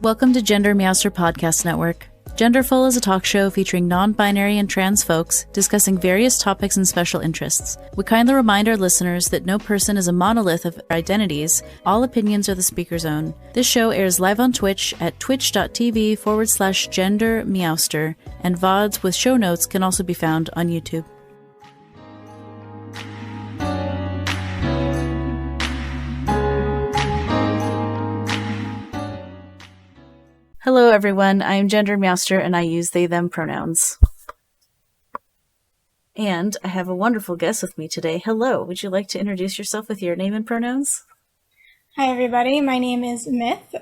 Welcome to GenderMeowster Podcast Network. Genderful is a talk show featuring non-binary and trans folks discussing various topics and special interests. We kindly remind our listeners that no person is a monolith of identities. All opinions are the speaker's own. This show airs live on Twitch at twitch.tv/GenderMeowster, and VODs with show notes can also be found on YouTube. Hello everyone, I'm GenderMeowster and I use they/them pronouns. And I have a wonderful guest with me today. Hello, would you like to introduce yourself with your name and pronouns? Hi everybody, my name is Myth.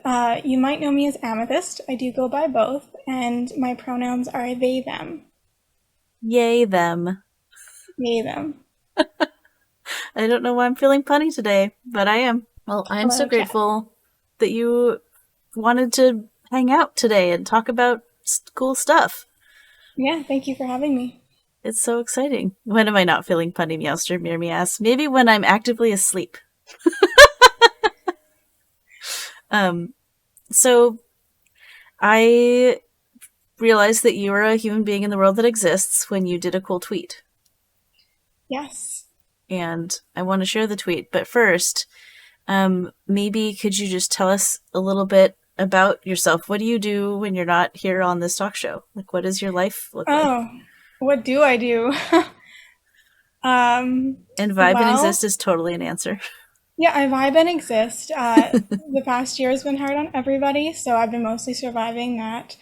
You might know me as Amethyst. I do go by both, and my pronouns are they/them. Yay, them. Yay, them. I don't know why I'm feeling punny today, but I am. Well, I'm so grateful that you wanted to hang out today and talk about cool stuff. Yeah, thank you for having me. It's so exciting. When am I not feeling punny, Meowster? Me asks. Maybe when I'm actively asleep. So I realized that you are a human being in the world that exists when you did a cool tweet. Yes. And I want to share the tweet, but first, maybe could you just tell us a little bit about yourself? What do you do when you're not here on this talk show? Like, what does your life look like? Oh, what do I do? And vibe and exist is totally an answer. Yeah, I vibe and exist. The past year has been hard on everybody, so I've been mostly surviving that.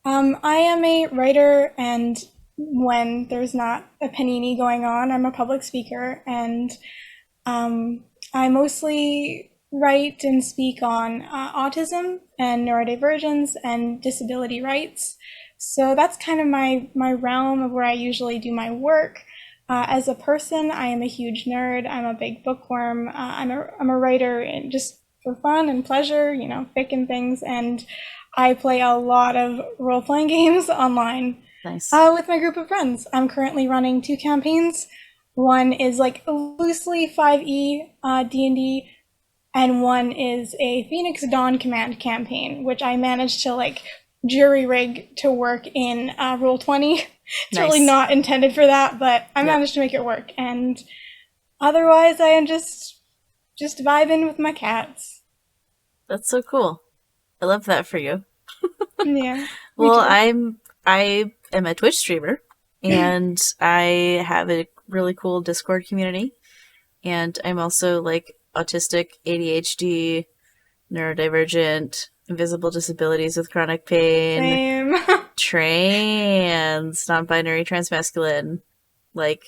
I am a writer, and when there's not a panini going on, I'm a public speaker, and I mostly write and speak on autism and neurodivergence and disability rights. So that's kind of my realm of where I usually do my work. As a person, I am a huge nerd. I'm a big bookworm. I'm a writer and just for fun and pleasure, you know, fic and things. And I play a lot of role-playing games online. Nice. With my group of friends. I'm currently running 2 campaigns. One is like loosely 5e D&D, and one is a Phoenix Dawn Command campaign, which I managed to like jury rig to work in Roll20. It's nice. Really not intended for that, but I managed to make it work. And otherwise, I am just vibing with my cats. That's so cool. I love that for you. Yeah. Well, I am a Twitch streamer, and I have a really cool Discord community, and I'm also like autistic, ADHD, neurodivergent, invisible disabilities with chronic pain, trans, non-binary, transmasculine, like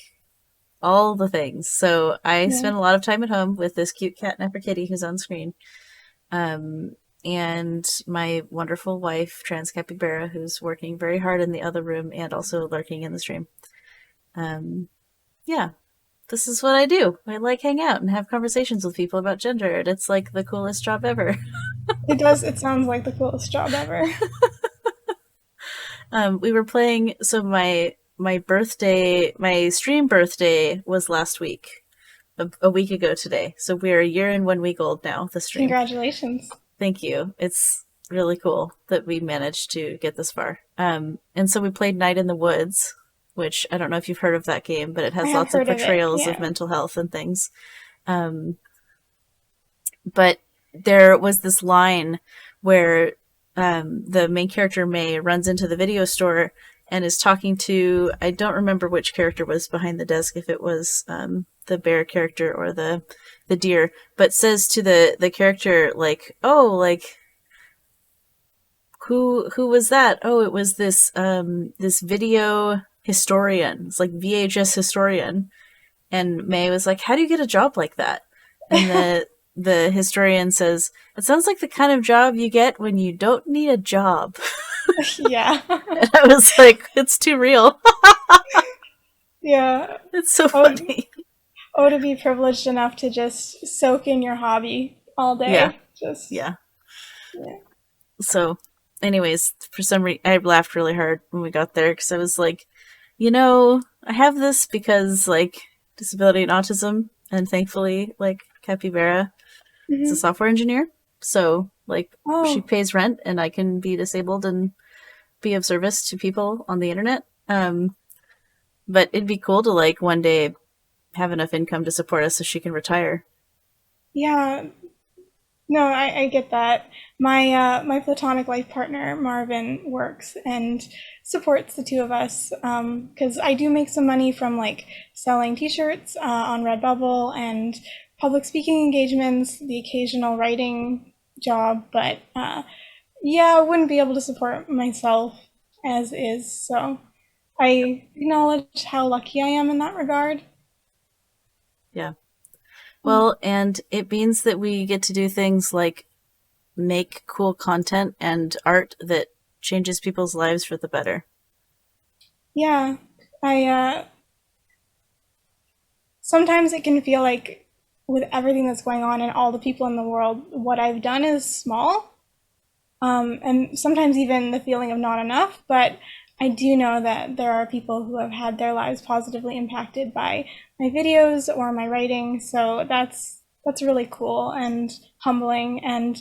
all the things. So I spend a lot of time at home with this cute catnapper kitty who's on screen, and my wonderful wife, Trans Capybara, who's working very hard in the other room and also lurking in the stream. Yeah. This is what I do. I like hang out and have conversations with people about gender, and it's like the coolest job ever. It does. It sounds like the coolest job ever. We were playing, so my stream birthday was last week, a week ago today. So we're a year and 1 week old now, the stream. Congratulations. Thank you. It's really cool that we managed to get this far. And so we played Night in the Woods, which I don't know if you've heard of that game, but it has lots of portrayals of mental health and things. But there was this line where the main character, May, runs into the video store and is talking to, I don't remember which character was behind the desk, if it was the bear character or the deer, but says to the character, like, oh, like, who was that? Oh, it was this video historian. It's like VHS historian. And May was like, how do you get a job like that? And the historian says, it sounds like the kind of job you get when you don't need a job. Yeah. And I was like, it's too real. Yeah. It's so funny. To be privileged enough to just soak in your hobby all day. Yeah. So anyways, for some reason, I laughed really hard when we got there because I was like, you know, I have this because, like, disability and autism, and thankfully, like, Capybara is a software engineer. So, like, she Oh, pays rent and I can be disabled and be of service to people on the internet. But it'd be cool to, like, one day have enough income to support us so she can retire. yeah. No, I get that. My platonic life partner Marvin works and supports the two of us because I do make some money from like selling T-shirts on Redbubble and public speaking engagements, the occasional writing job, but yeah, I wouldn't be able to support myself as is. So I acknowledge how lucky I am in that regard. Yeah. Well, and it means that we get to do things like make cool content and art that changes people's lives for the better. Yeah, I sometimes it can feel like with everything that's going on and all the people in the world, what I've done is small, and sometimes even the feeling of not enough. But I do know that there are people who have had their lives positively impacted by my videos or my writing, so that's really cool and humbling. And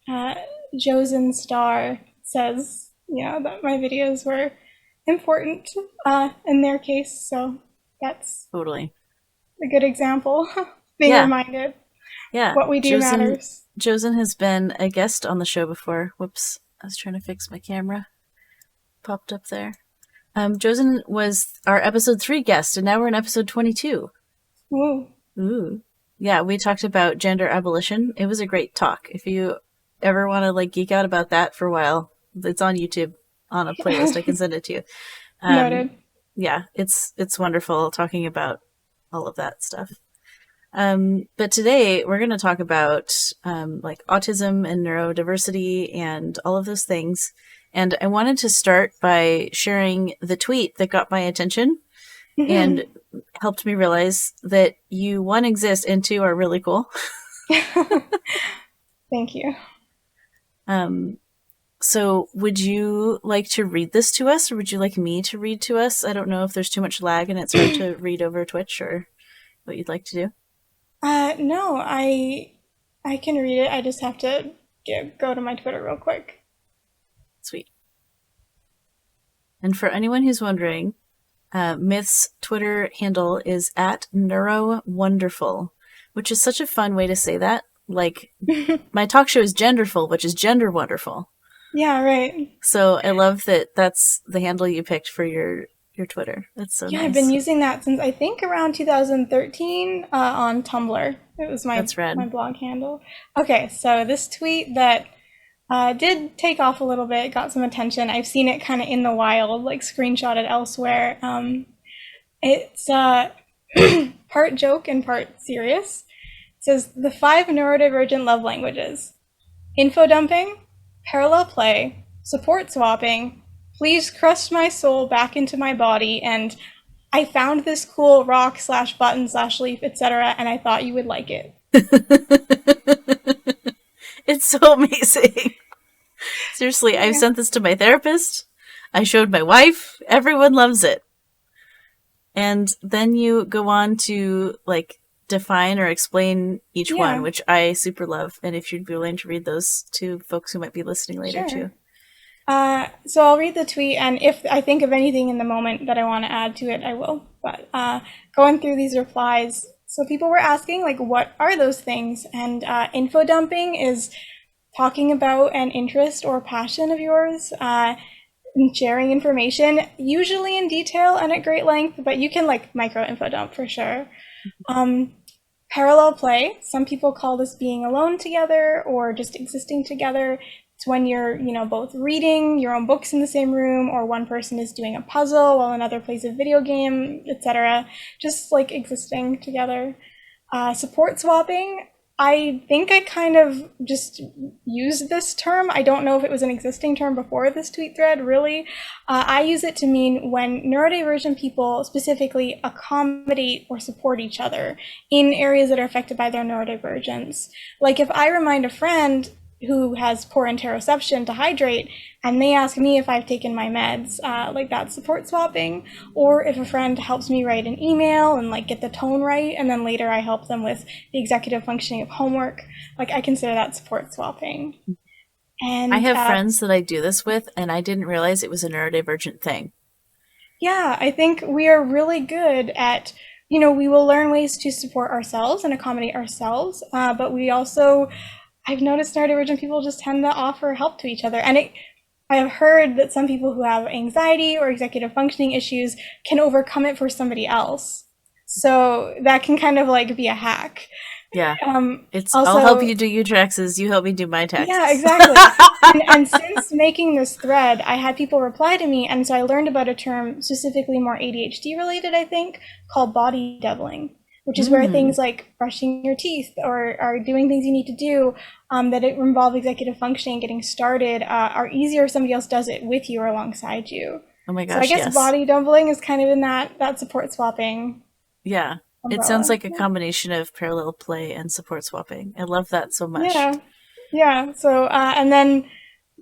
uh, Josen Star says, that my videos were important in their case, so that's Totally. a good example. Being Yeah. reminded Yeah. what we do matters. Josen has been a guest on the show before. Whoops. I was trying to fix my camera. Popped up there. Josen was our episode 3 guest, and now we're in episode 22. Woo. Ooh. Yeah, we talked about gender abolition. It was a great talk. If you ever want to like geek out about that for a while, it's on YouTube on a playlist. I can send it to you. Um, Noted. yeah, it's wonderful talking about all of that stuff. But today we're going to talk about like autism and neurodiversity and all of those things. And I wanted to start by sharing the tweet that got my attention and helped me realize that you, one, exist, and two, are really cool. Thank you. So would you like to read this to us, or would you like me to read to us? I don't know if there's too much lag and it's hard to read over Twitch, or what you'd like to do. No, I can read it. I just have to go to my Twitter real quick. Sweet. And for anyone who's wondering, Myth's Twitter handle is at NeuroWonderful, which is such a fun way to say that. Like, my talk show is Genderful, which is gender wonderful. Yeah, right. So I love that that's the handle you picked for your Twitter. That's so Yeah, nice. I've been using that since I think around 2013 on Tumblr. It was my That's rad. my blog handle. Okay, so this tweet that did take off a little bit, got some attention. I've seen it kind of in the wild, like screenshotted elsewhere. It's part joke and part serious. It says the 5 neurodivergent love languages: info dumping, parallel play, support swapping, please crush my soul back into my body, and I found this cool rock slash button slash leaf, etc., and I thought you would like it. It's so amazing. Seriously, I've sent this to my therapist. I showed my wife. Everyone loves it. And then you go on to like define or explain each one, which I super love. And if you'd be willing to read those to folks who might be listening later too. So I'll read the tweet, and if I think of anything in the moment that I want to add to it, I will. But going through these replies, so people were asking, like, what are those things? And info dumping is talking about an interest or passion of yours, and sharing information, usually in detail and at great length, but you can, like, micro info dump for sure. Parallel play, some people call this being alone together or just existing together. It's when you're, both reading your own books in the same room, or one person is doing a puzzle while another plays a video game, etc. Just like existing together. Support swapping, I think I kind of just used this term. I don't know if it was an existing term before this tweet thread, really. I use it to mean when neurodivergent people specifically accommodate or support each other in areas that are affected by their neurodivergence. Like if I remind a friend who has poor interoception to hydrate, and they ask me if I've taken my meds, like that's support swapping. Or if a friend helps me write an email and like get the tone right, and then later I help them with the executive functioning of homework, like I consider that support swapping. I And have friends that I do this with, and I didn't realize it was a neurodivergent thing. yeah, I think we are really good at, we will learn ways to support ourselves and accommodate ourselves, but we also, I've noticed neurodivergent people just tend to offer help to each other. I have heard that some people who have anxiety or executive functioning issues can overcome it for somebody else. So that can kind of like be a hack. Yeah. I'll help Also, you do your taxes, you help me do my yeah, taxes. exactly. And since making this thread, I had people reply to me, and so I learned about a term specifically more ADHD related, I think, called body doubling, which is where Mm. things like brushing your teeth or doing things you need to do that it involve executive functioning, getting started, are easier if somebody else does it with you or alongside you. Oh my So I gosh, guess yes. body doubling is kind of in that support swapping Yeah. It sounds umbrella. like a combination of parallel play and support swapping. I love that so much. Yeah, yeah. So, and then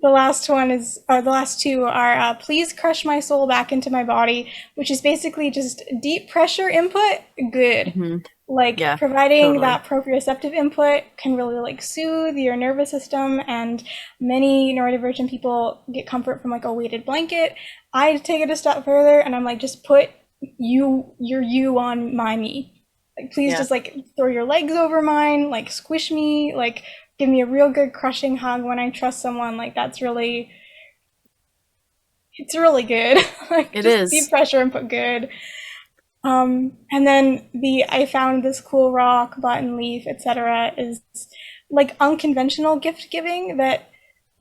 the last one is, the last two are, please crush my soul back into my body, which is basically just deep pressure input. Good. Hmm. Like Yeah, providing totally. that proprioceptive input can really like soothe your nervous system, and many neurodivergent people get comfort from like a weighted blanket. I take it a step further and I'm like, just put you on my me. Like, please Yeah, just like throw your legs over mine, like squish me, like give me a real good crushing hug when I trust someone. Like that's really, it's really good. Like it just deep is. pressure and put good. And then I found this cool rock, button leaf, etc. is like unconventional gift giving that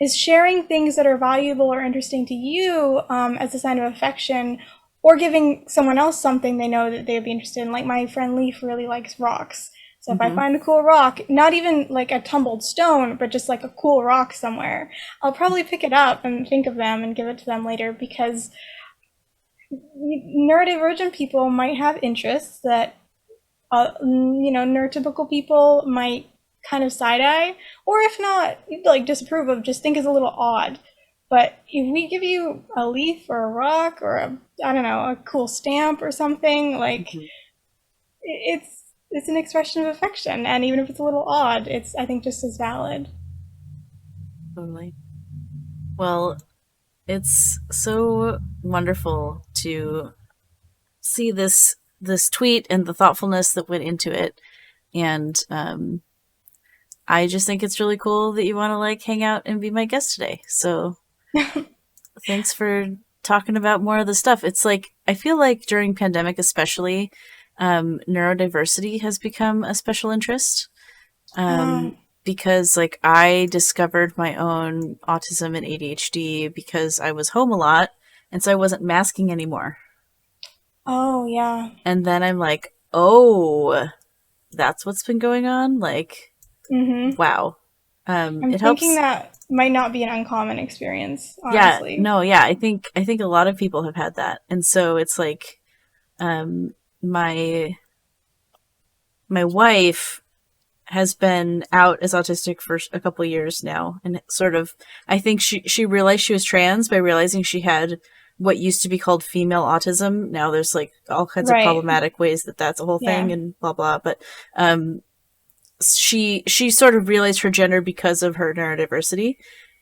is sharing things that are valuable or interesting to you as a sign of affection, or giving someone else something they know that they'd be interested in. Like my friend Leaf really likes rocks. So if I Hmm. find a cool rock, not even like a tumbled stone, but just like a cool rock somewhere, I'll probably pick it up and think of them and give it to them later, because neurodivergent people might have interests that neurotypical people might kind of side eye, or if not, like disapprove of, just think is a little odd. But if we give you a leaf or a rock or I don't know, a cool stamp or something, like Hmm. it's an expression of affection, and even if it's a little odd, it's, I think, just as valid. Totally. Well, it's so wonderful to see this tweet and the thoughtfulness that went into it, and I just think it's really cool that you want to like hang out and be my guest today. So thanks for talking about more of the stuff. It's like I feel like during pandemic, especially, neurodiversity has become a special interest. Uh, Because like I discovered my own autism and ADHD because I was home a lot, and so I wasn't masking anymore. oh yeah. And then I'm like, oh, that's what's been going on. Like, Mm-hmm. wow. I'm It thinking helps. that might not be an uncommon experience, Yeah, honestly. no, yeah. I think a lot of people have had that, and so it's like, um, my my wife has been out as autistic for a couple of years now, and sort of I think she realized she was trans by realizing she had what used to be called female autism. Now there's like all kinds of Right. problematic ways that that's a whole thing Yeah. and blah blah. But um, she sort of realized her gender because of her neurodiversity,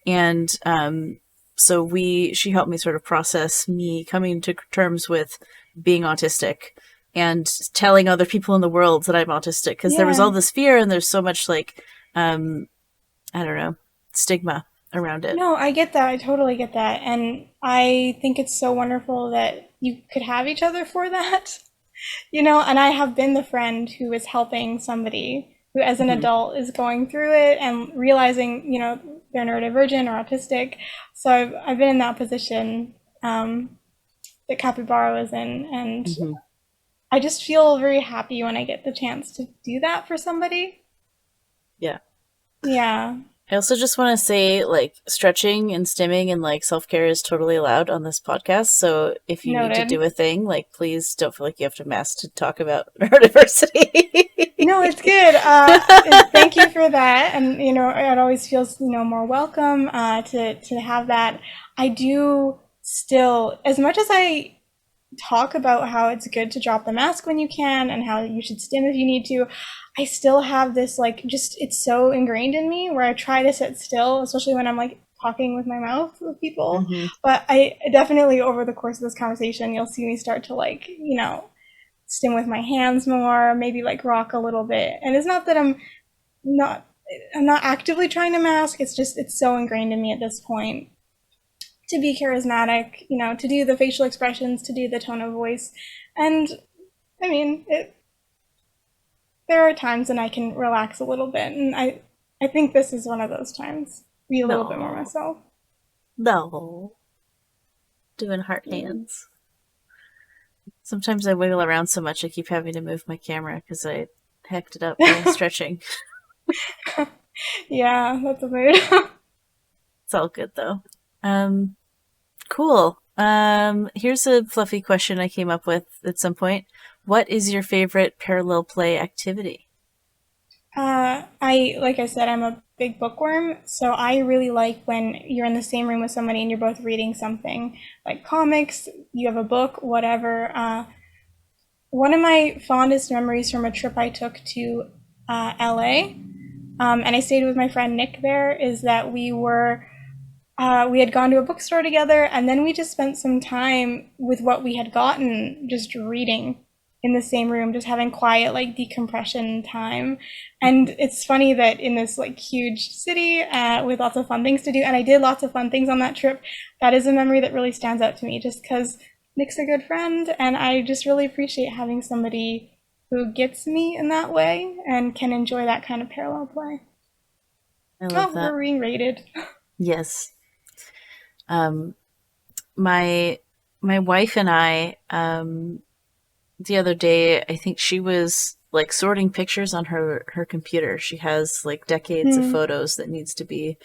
and so we she helped me sort of process me coming to terms with being autistic and telling other people in the world that I'm autistic, because there was all Yeah. this fear and there's so much like um I don't know, stigma around it. No, I get that. I totally get that. And I think it's so wonderful that you could have each other for that. And I have been the friend who is helping somebody who, as an Hmm. adult, is going through it and realizing, they're neurodivergent or autistic. So I've been in that position that Capybara was in. And Hmm. I just feel very happy when I get the chance to do that for somebody. Yeah. Yeah. I also just want to say, like, stretching and stimming and, like, self-care is totally allowed on this podcast. So if you need to Noted. do a thing, like, please don't feel like you have to mask to talk about neurodiversity. No, it's good. Thank you for that. And, it always feels, more welcome to have that. I do still, as much as I talk about how it's good to drop the mask when you can and how you should stim if you need to, I still have this, like, just, it's so ingrained in me where I try to sit still, especially when I'm, like, talking with my mouth with people. Mm-hmm. But I definitely, over the course of this conversation, you'll see me start to, like, stim with my hands more, maybe like rock a little bit. And it's not that not I'm not actively trying to mask. It's just it's so ingrained in me at this point to be charismatic, to do the facial expressions, to do the tone of voice. And I mean, there are times when I can relax a little bit, and I think this is one of those times. Be a little bit more myself. No. Doing heart hands. Sometimes I wiggle around so much I keep having to move my camera because I hacked it up by stretching. Yeah, that's a mood. It's all good though. Cool. Here's a fluffy question I came up with at some point. What is your favorite parallel play activity? Like I said, I'm a big bookworm, so I really like when you're in the same room with somebody and you're both reading something, like comics, you have a book, whatever. One of my fondest memories from a trip I took to LA, and I stayed with my friend Nick there, is that we had gone to a bookstore together, and then we just spent some time with what we had gotten, just reading in the same room, just having quiet, like, decompression time. And it's funny that in this, like, huge city with lots of fun things to do, and I did lots of fun things on that trip, that is a memory that really stands out to me, just because Nick's a good friend, and I just really appreciate having somebody who gets me in that way and can enjoy that kind of parallel play. I love that. We're being rated. Yes. My wife and I, the other day, I think she was like sorting pictures on her computer. She has like decades of photos that needs to be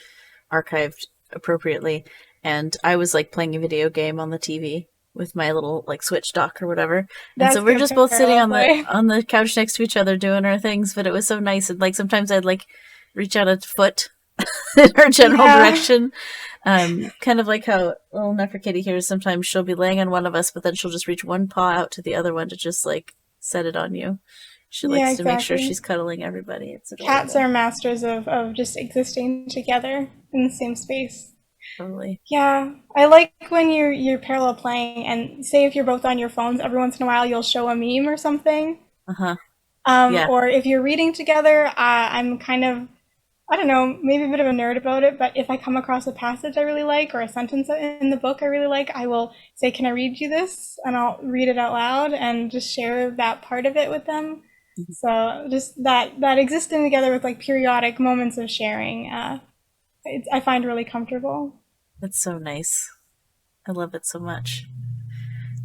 archived appropriately. And I was like playing a video game on the TV with my little like Switch dock or whatever. And so we're just both sitting on the couch next to each other doing our things, but it was so nice. And like sometimes I'd like reach out a foot in her general direction. Kind of like how little Neferkitty here, sometimes she'll be laying on one of us, but then she'll just reach one paw out to the other one to just like set it on you. She likes to make sure she's cuddling everybody. It's adorable. Cats are masters of just existing together in the same space. Totally. Yeah, I like when you're parallel playing, and say if you're both on your phones, every once in a while you'll show a meme or something. Or if you're reading together, I'm kind of, I don't know, maybe a bit of a nerd about it, but if I come across a passage I really like or a sentence in the book I really like, I will say, can I read you this? And I'll read it out loud and just share that part of it with them. So just that existing together with like periodic moments of sharing, I find really comfortable. That's so nice. I love it so much.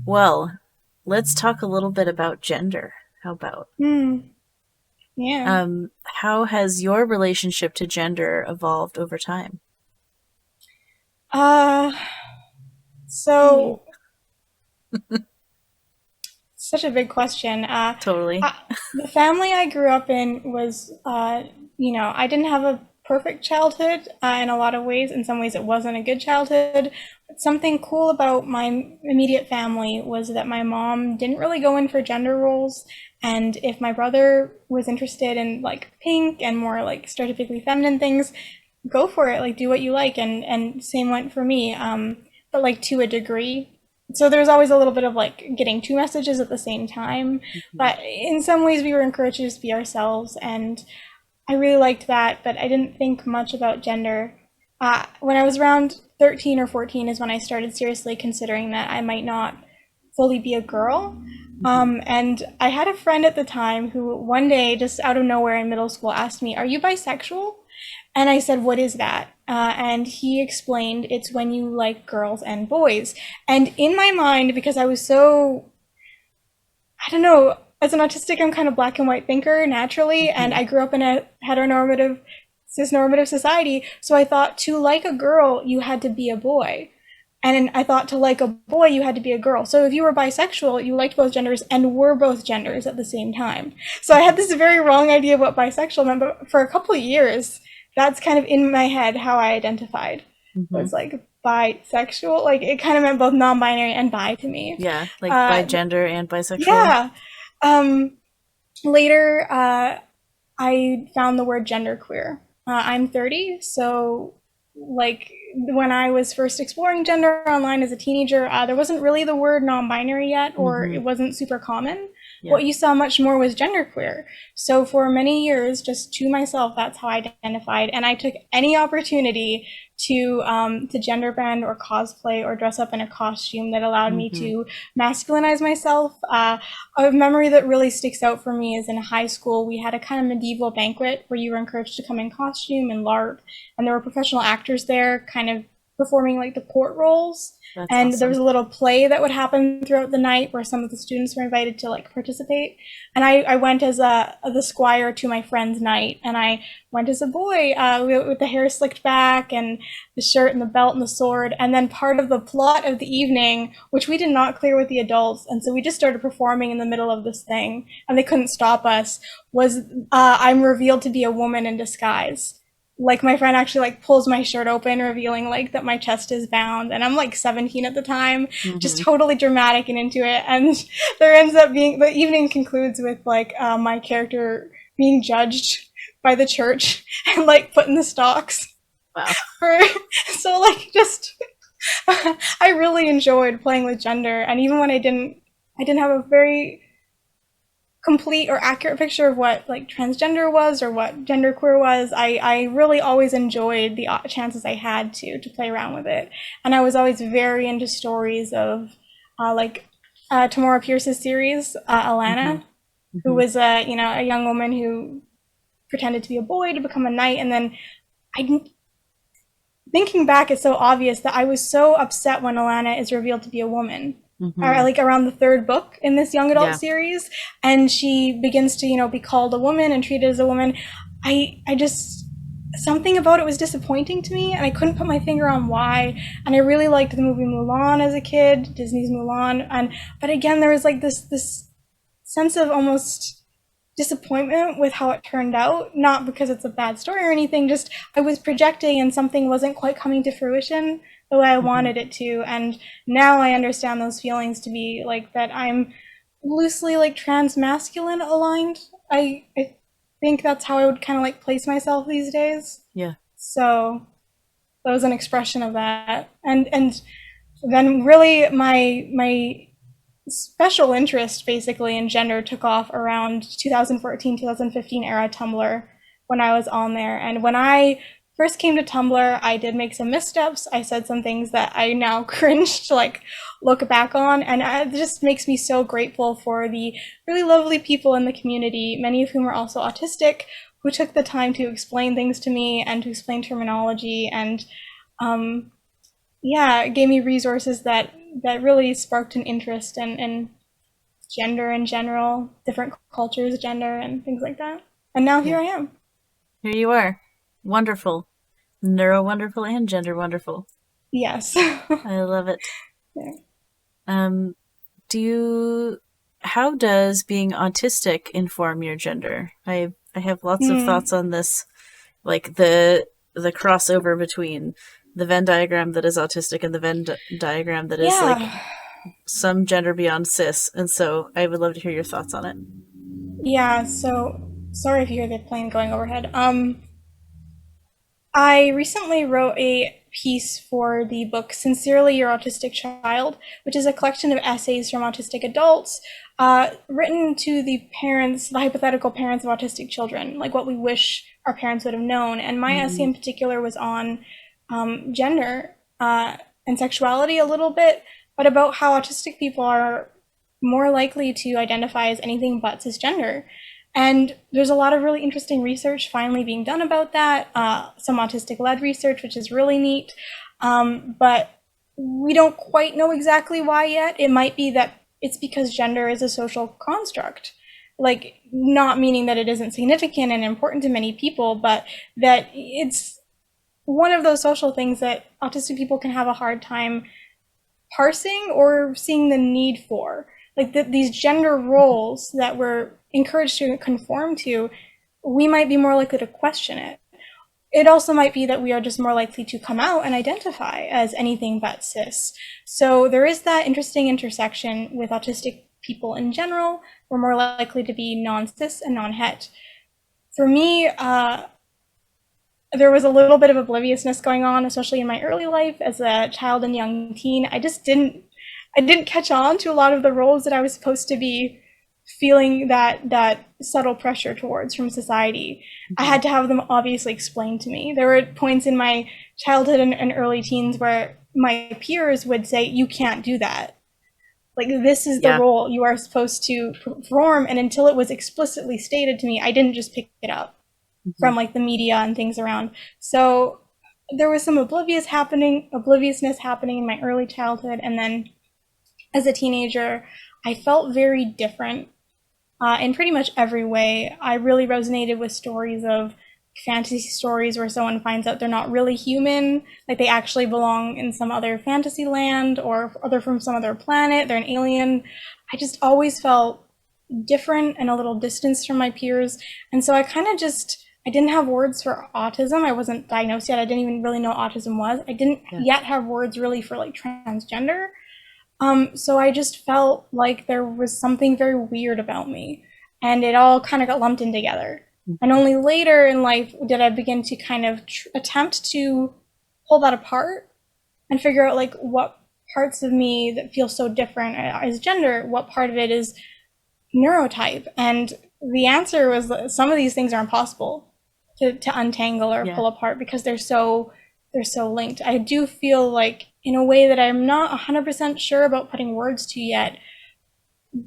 Well, let's talk a little bit about gender. How about? Yeah. How has your relationship to gender evolved over time? So such a big question. Totally. The family I grew up in was, I didn't have a perfect childhood in a lot of ways. In some ways, it wasn't a good childhood. But something cool about my immediate family was that my mom didn't really go in for gender roles. And if my brother was interested in like pink and more like stereotypically feminine things, go for it. Like do what you like. And same went for me, but like to a degree. So there was always a little bit of like getting two messages at the same time. But in some ways, we were encouraged to just be ourselves, and I really liked that, but I didn't think much about gender. When I was around 13 or 14 is when I started seriously considering that I might not fully be a girl. And I had a friend at the time who one day, just out of nowhere in middle school, asked me, "Are you bisexual?" And I said, "What is that?" And he explained, it's when you like girls and boys. And in my mind, because I was so, I don't know, as an autistic, I'm kind of black and white thinker naturally, and I grew up in a heteronormative cisnormative society. So I thought to like a girl, you had to be a boy. And I thought to like a boy, you had to be a girl. So if you were bisexual, you liked both genders and were both genders at the same time. So I had this very wrong idea of what bisexual meant, but for a couple of years, that's kind of in my head how I identified. It Hmm. was like bisexual, like it kind of meant both non-binary and bi to me. Yeah, like Uh, bi gender and bisexual. yeah. Um, Later, I found the word genderqueer. I'm 30, so like when I was first exploring gender online as a teenager, there wasn't really the word non-binary yet, or Hmm. it wasn't super common. Yeah. What you saw much more was genderqueer. So for many years, just to myself, that's how I identified, and I took any opportunity to gender bend or cosplay or dress up in a costume that allowed me Hmm. to masculinize myself. A memory that really sticks out for me is in high school, we had a kind of medieval banquet where you were encouraged to come in costume and LARP, and there were professional actors there kind of performing like the court roles. That's And there was awesome. a little play that would happen throughout the night where some of the students were invited to like participate. And I went as the squire to my friend's night, and I went as a boy with the hair slicked back and the shirt and the belt and the sword. And then part of the plot of the evening, which we did not clear with the adults, and so we just started performing in the middle of this thing, and they couldn't stop us, was I'm revealed to be a woman in disguise. Like my friend actually like pulls my shirt open, revealing like that my chest is bound, and I'm like 17 at the time, just Hmm. totally dramatic and into it. And there ends up being the evening concludes with like my character being judged by the church and like put in the stocks Wow. for so like just I really enjoyed playing with gender, and even when I didn't have a very complete or accurate picture of what like transgender was or what genderqueer was, I really always enjoyed the chances I had to play around with it, and I was always very into stories of like Tamora Pierce's series, Hmm. Alana, who Hmm. was a young woman who pretended to be a boy to become a knight, and then I thinking back, it's so obvious that I was so upset when Alana is revealed to be a woman. Hmm. Like around the third book in this young adult Yeah. series, and she begins to, be called a woman and treated as a woman. I just something about it was disappointing to me, and I couldn't put my finger on why. And I really liked the movie Mulan as a kid, Disney's Mulan, and but again, there was like this sense of almost disappointment with how it turned out, not because it's a bad story or anything, just I was projecting and something wasn't quite coming to fruition the way I Hmm. wanted it to. And now I understand those feelings to be like that I'm loosely like trans masculine aligned. I think that's how I would kind of like place myself these days. Yeah. So that was an expression of that. And then really my special interest basically in gender took off around 2014 2015 era Tumblr, when I was on there. And when I first came to Tumblr, I did make some missteps. I said some things that I now cringe to like look back on, and it just makes me so grateful for the really lovely people in the community, many of whom are also autistic, who took the time to explain things to me and to explain terminology, and um, yeah, it gave me resources that really sparked an interest in gender in general, different cultures, gender, and things like that. And now here Yeah. I am. Here you are. Wonderful. Neuro wonderful and gender wonderful. Yes. I love it. Yeah. Um, do you, how does being autistic inform your gender? I have lots of Hmm. thoughts on this, like the crossover between the Venn diagram that is autistic and the diagram that is like Yeah. some gender beyond cis. And so I would love to hear your thoughts on it. Yeah. So sorry if you hear the plane going overhead. I recently wrote a piece for the book Sincerely Your Autistic Child, which is a collection of essays from autistic adults written to the parents, the hypothetical parents of autistic children, like what we wish our parents would have known. And my essay Mm-hmm. in particular was on gender and sexuality a little bit, but about how autistic people are more likely to identify as anything but cisgender. And there's a lot of really interesting research finally being done about that, some autistic led research, which is really neat. But we don't quite know exactly why yet. It might be that it's because gender is a social construct. like not meaning that it isn't significant and important to many people, but that it's one of those social things that autistic people can have a hard time parsing or seeing the need for. Like these gender roles that we're encouraged to conform to, we might be more likely to question it. It also might be that we are just more likely to come out and identify as anything but cis. So there is that interesting intersection with autistic people in general. We're more likely to be non-cis and non-het. For me, there was a little bit of obliviousness going on, especially in my early life as a child and young teen. I didn't catch on to a lot of the roles that I was supposed to be feeling that subtle pressure towards from society. I had to have them obviously explained to me. There were points in my childhood and early teens where my peers would say, "You can't do that. Like, this is the role you are supposed to perform." And until it was explicitly stated to me, I didn't just pick it up from like the media and things around. So there was some obliviousness happening in my early childhood, and then as a teenager, I felt very different in pretty much every way. I really resonated with stories of fantasy stories where someone finds out they're not really human, like they actually belong in some other fantasy land, or they're from some other planet, they're an alien. I just always felt different and a little distanced from my peers. And so I didn't have words for autism. I wasn't diagnosed yet. I didn't even really know what autism was. I didn't yet have words really for like transgender. So I just felt like there was something very weird about me, and it all kind of got lumped in together. And only later in life did I begin to kind of attempt to pull that apart and figure out like what parts of me that feel so different as gender, what part of it is neurotype. And the answer was that some of these things are impossible to untangle or pull apart because they're so linked. I do feel like, in a way that I'm not 100% sure about putting words to yet,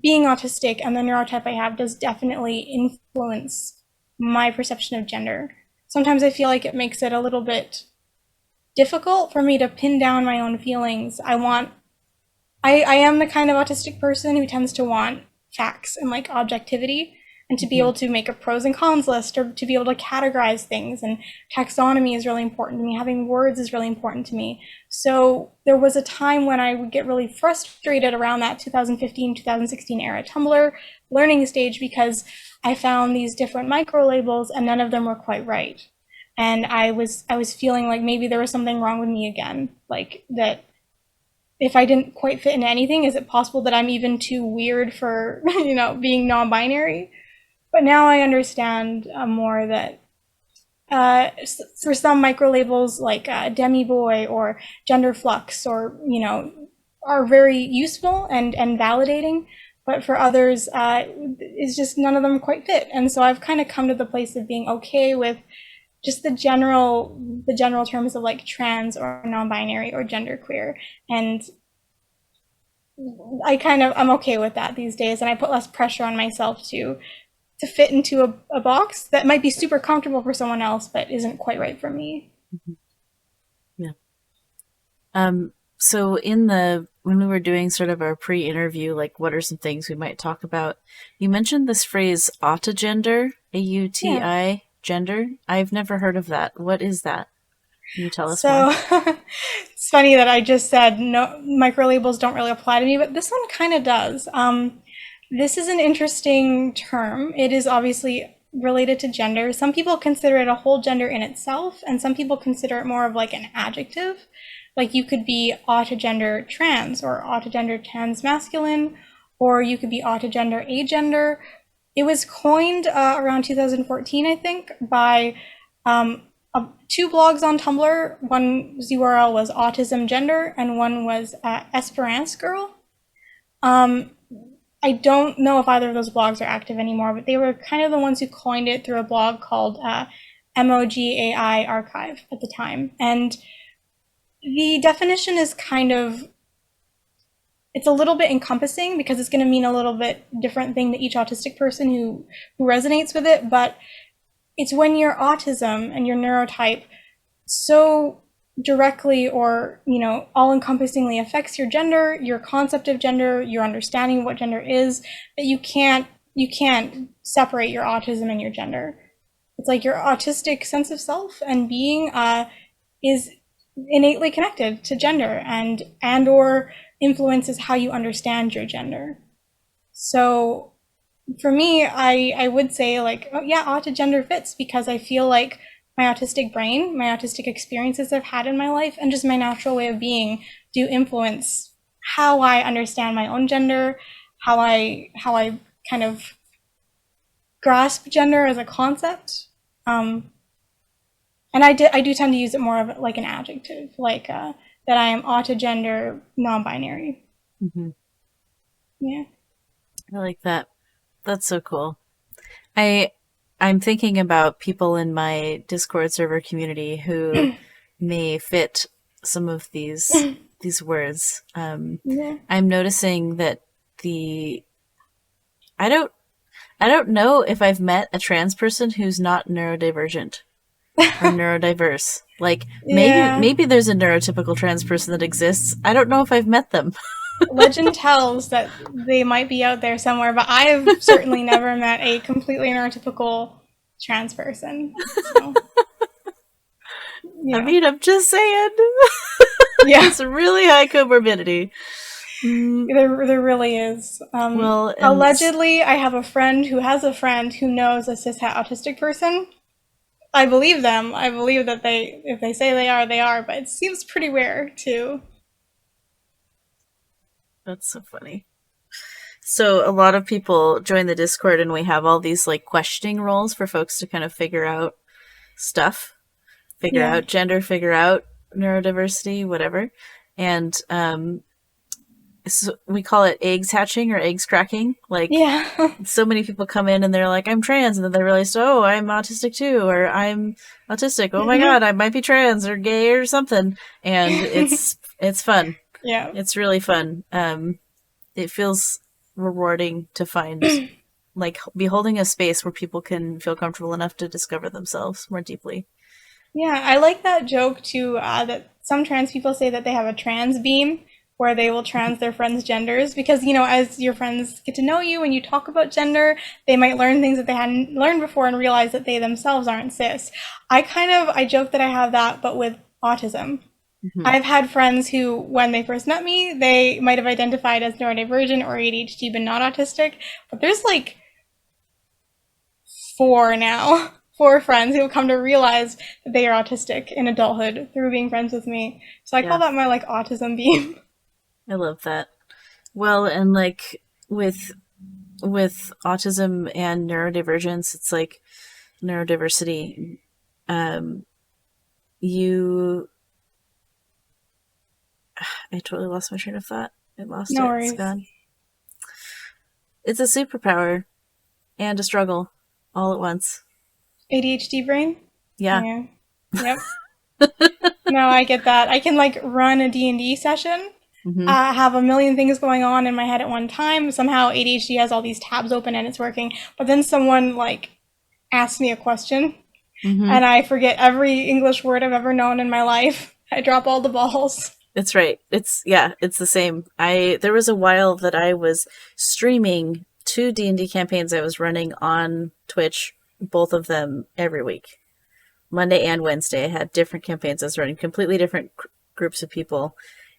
being autistic and the neurotype I have does definitely influence my perception of gender. Sometimes I feel like it makes it a little bit difficult for me to pin down my own feelings. I am the kind of autistic person who tends to want facts and like objectivity, and to be able to make a pros and cons list, or to be able to categorize things. And taxonomy is really important to me. Having words is really important to me. So there was a time when I would get really frustrated around that 2015, 2016 era Tumblr learning stage, because I found these different micro labels and none of them were quite right. And I was feeling like maybe there was something wrong with me again, like that if I didn't quite fit into anything, is it possible that I'm even too weird for, being non-binary? But now I understand more that for some micro labels like demi boy or gender flux, or are very useful and validating, but for others it's just none of them quite fit. And so I've kind of come to the place of being okay with just the general terms of like trans or non-binary or genderqueer, and I'm okay with that these days, and I put less pressure on myself to fit into a box that might be super comfortable for someone else, but isn't quite right for me. Yeah. So when we were doing sort of our pre-interview, like what are some things we might talk about, you mentioned this phrase autigender, A-U-T-I, gender. I've never heard of that. What is that? Can you tell us more? It's funny that I just said no, micro labels don't really apply to me, but this one kind of does. This is an interesting term. It is obviously related to gender. Some people consider it a whole gender in itself, and some people consider it more of like an adjective. Like you could be autigender trans, or autigender trans masculine, or you could be autigender agender. It was coined around 2014, I think, by two blogs on Tumblr. One's URL was Autism Gender, and one was Esperance Girl. I don't know if either of those blogs are active anymore, but they were kind of the ones who coined it through a blog called MOGAI Archive at the time. And the definition is it's a little bit encompassing, because it's going to mean a little bit different thing to each autistic person who resonates with it. But it's when your autism and your neurotype so directly or all-encompassingly affects your gender, your concept of gender, your understanding of what gender is, that you can't you can't separate your autism and your gender. It's like your autistic sense of self and being is innately connected to gender and or influences how you understand your gender. So for me, I would say like, oh yeah, autigender fits because I feel like my autistic brain, my autistic experiences I've had in my life, and just my natural way of being do influence how I understand my own gender, how I kind of grasp gender as a concept. And I do tend to use it more of like an adjective, like that I am autigender, non-binary. Mm-hmm. Yeah. I like that. That's so cool. I'm thinking about people in my Discord server community who may fit some of these words. Yeah. I'm noticing that the I don't I don't know if I've met a trans person who's not neurodivergent or neurodiverse. Like Yeah. maybe there's a neurotypical trans person that exists. I don't know if I've met them. Legend tells that they might be out there somewhere, but I've certainly never met a completely neurotypical trans person. So, I yeah. mean, I'm just saying. Yeah. It's a really high comorbidity. There really is. Well, Allegedly, I have a friend who has a friend who knows a cishet autistic person. I believe them. I believe that if they say they are, but it seems pretty rare too. that's so funny. So a lot of people join the Discord and we have all these like questioning roles for folks to kind of figure out stuff, figure Yeah. out gender, figure out neurodiversity, whatever. And so we call it eggs hatching or eggs cracking. Like Yeah. so many people come in and they're like, I'm trans, and then they realize, oh, I'm autistic too, or I'm autistic. Oh my god, I might be trans or gay or something. And it's fun. Yeah. It's really fun. It feels rewarding to find like be holding a space where people can feel comfortable enough to discover themselves more deeply. Yeah, I like that joke too, that some trans people say that they have a trans beam where they will trans their friends' genders because, as your friends get to know you and you talk about gender, they might learn things that they hadn't learned before and realize that they themselves aren't cis. I joke that I have that, but with autism. Mm-hmm. I've had friends who, when they first met me, they might have identified as neurodivergent or ADHD but not autistic, but there's like four friends who have come to realize that they are autistic in adulthood through being friends with me. So I call that my like autism beam. I love that. Well, and like with autism and neurodivergence, it's like neurodiversity. You, I totally lost my train of thought. I lost No it. worries. It's gone. It's a superpower and a struggle all at once. ADHD brain? Yeah. Yep. No, I get that. I can like run a D&D session, Mm-hmm. have a million things going on in my head at one time. Somehow ADHD has all these tabs open and it's working. But then someone like asks me a question Mm-hmm. and I forget every English word I've ever known in my life. I drop all the balls. That's right. It's the same. There was a while that I was streaming 2 D&D campaigns I was running on Twitch, both of them every week. Monday and Wednesday I had different campaigns I was running, completely different groups of people,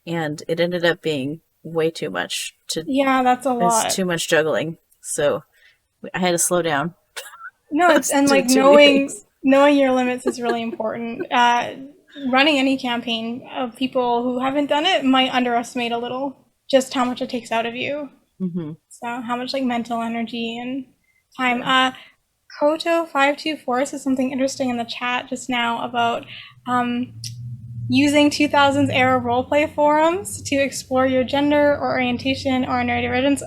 and it ended up being way too much Yeah, that's a lot. It's too much juggling. So I had to slow down. No, it's and like knowing your limits is really important. Running any campaign of people who haven't done it might underestimate a little just how much it takes out of you. Mm-hmm. So how much like mental energy and time. Koto524 said something interesting in the chat just now about using 2000s era roleplay forums to explore your gender or orientation or neurodivergence.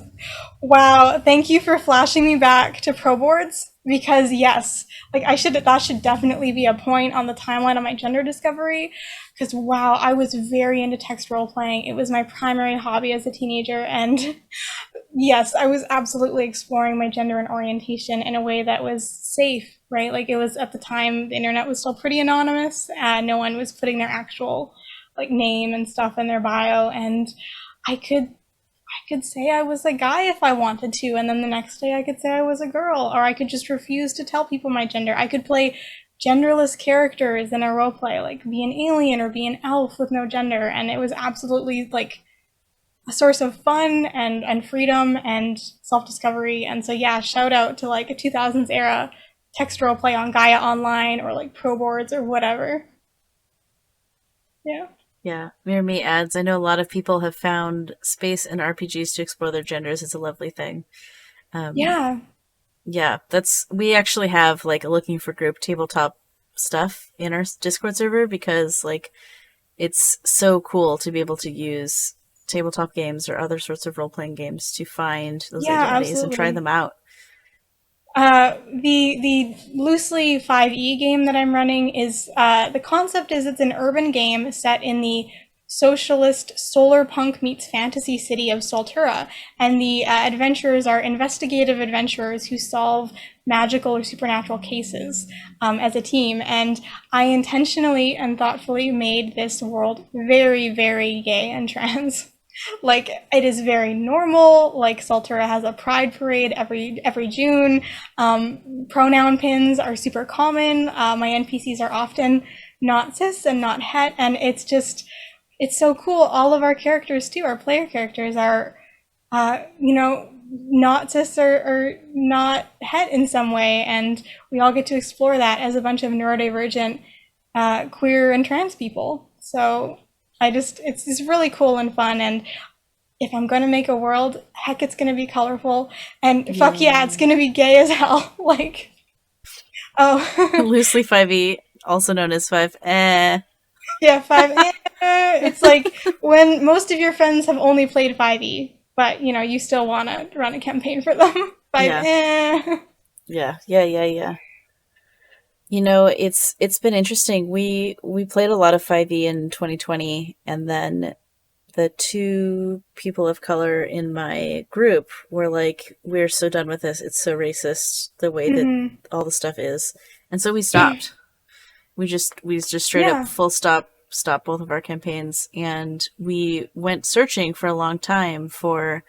Wow, thank you for flashing me back to pro boards because yes, like that should definitely be a point on the timeline of my gender discovery because wow, I was very into text role playing. It was my primary hobby as a teenager and yes, I was absolutely exploring my gender and orientation in a way that was safe, right? Like it was at the time, the internet was still pretty anonymous and no one was putting their actual like name and stuff in their bio. And I could could say I was a guy if I wanted to, and then the next day I could say I was a girl, or I could just refuse to tell people my gender. I could play genderless characters in a role play, like be an alien or be an elf with no gender, and it was absolutely like a source of fun and freedom and self-discovery. And so yeah, shout out to like a 2000s era text role play on Gaia Online or like pro boards or whatever. Yeah. Yeah, Mirror Me adds, I know a lot of people have found space in RPGs to explore their genders. It's a lovely thing. Yeah. Yeah, we actually have like a looking for group tabletop stuff in our Discord server because like it's so cool to be able to use tabletop games or other sorts of role-playing games to find those Yeah, identities and try absolutely. them out. The loosely 5e game that I'm running is the concept is it's an urban game set in the socialist solar punk meets fantasy city of Soltura, and the adventurers are investigative adventurers who solve magical or supernatural cases as a team. And I intentionally and thoughtfully made this world very, very gay and trans. Like it is very normal. Like Saltura has a pride parade every June. Pronoun pins are super common. My NPCs are often not cis and not het, and it's so cool. All of our characters too, our player characters are, not cis or not het in some way, and we all get to explore that as a bunch of neurodivergent queer and trans people. So it's just really cool and fun. And if I'm going to make a world, heck, it's going to be colorful. And fuck yeah, it's going to be gay as hell. Like, oh. Loosely 5e, also known as 5. Yeah, 5. It's like when most of your friends have only played 5e, but you still want to run a campaign for them. 5. Yeah. Yeah. It's been interesting. We played a lot of 5e in 2020, and then the two people of color in my group were like, we're so done with this. It's so racist the way that all the stuff is. And so we stopped. We just straight up full stop both of our campaigns, and we went searching for a long time for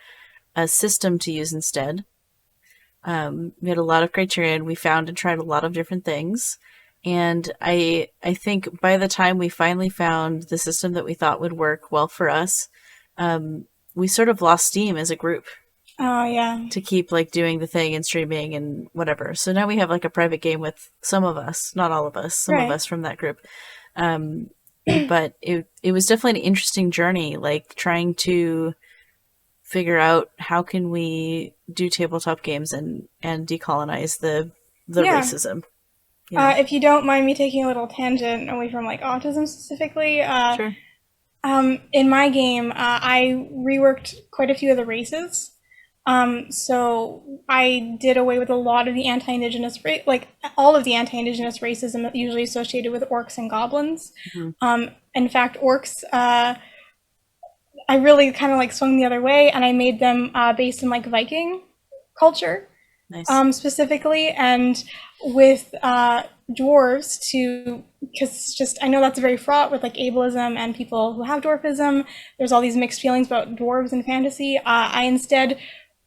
a system to use instead. We had a lot of criteria, and we found and tried a lot of different things. And I think by the time we finally found the system that we thought would work well for us, we sort of lost steam as a group. Oh, yeah. To keep like doing the thing and streaming and whatever. So now we have like a private game with some of us, not all of us, some of us from that group. But it was definitely an interesting journey, like trying to figure out how can we do tabletop games and decolonize the racism. If you don't mind me taking a little tangent away from like autism specifically, sure. In my game, I reworked quite a few of the races. So I did away with a lot of the anti-indigenous like all of the anti-indigenous racism usually associated with orcs and goblins. In fact, orcs, I really kind of like swung the other way, and I made them based in like Viking culture. Nice. Specifically, and with dwarves too, because I know that's very fraught with like ableism and people who have dwarfism. There's all these mixed feelings about dwarves in fantasy. I instead